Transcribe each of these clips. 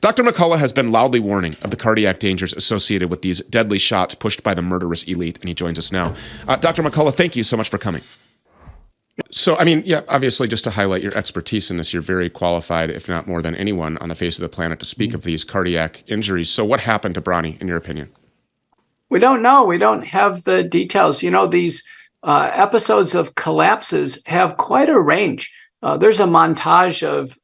Dr. McCullough has been loudly warning of the cardiac dangers associated with these deadly shots pushed by the murderous elite, and he joins us now. Dr. McCullough, thank you so much for coming. So, obviously, just to highlight your expertise in this, you're very qualified, if not more than anyone on the face of the planet, to speak of these cardiac injuries. So what happened to Bronny, in your opinion? We don't know. We don't have the details. These episodes of collapses have quite a range. There's a montage of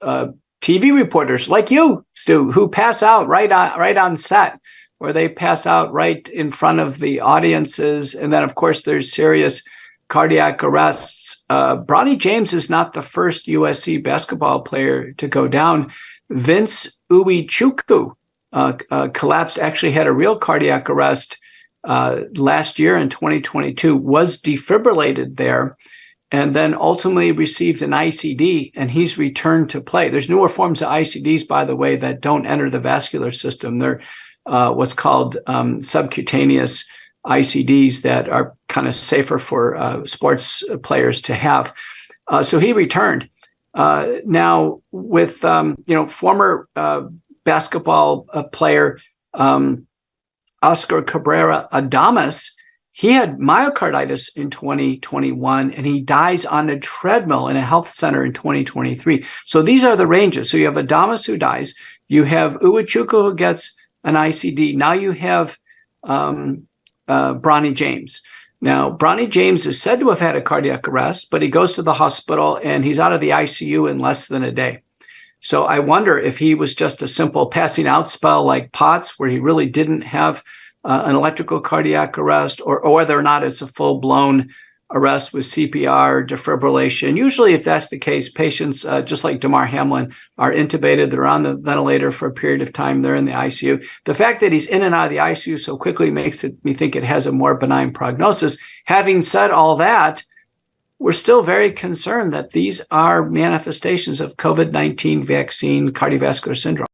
TV reporters like you, Stu, who pass out right on set, where they pass out right in front of the audiences. And then, of course, there's serious cardiac arrests. Bronny James is not the first USC basketball player to go down. Vince Iwuchukwu collapsed, actually had a real cardiac arrest last year in 2022, was defibrillated there, and then ultimately received an ICD, and he's returned to play. There's newer forms of ICDs, by the way, that don't enter the vascular system. They're what's called subcutaneous ICDs that are kind of safer for sports players to have. So he returned. Now with former basketball player Oscar Cabrera Adames, he had myocarditis in 2021, and he dies on a treadmill in a health center in 2023. So these are the ranges. So you have Adames who dies. You have Iwuchukwu who gets an ICD. Now you have Bronny James. Now, Bronny James is said to have had a cardiac arrest, but he goes to the hospital and he's out of the ICU in less than a day. So I wonder if he was just a simple passing out spell like Potts, where he really didn't have an electrical cardiac arrest, or whether or not it's a full-blown arrest with CPR, defibrillation. Usually, if that's the case, patients, just like Damar Hamlin, are intubated. They're on the ventilator for a period of time. They're in the ICU. The fact that he's in and out of the ICU so quickly makes me think it has a more benign prognosis. Having said all that, we're still very concerned that these are manifestations of COVID-19 vaccine cardiovascular syndrome.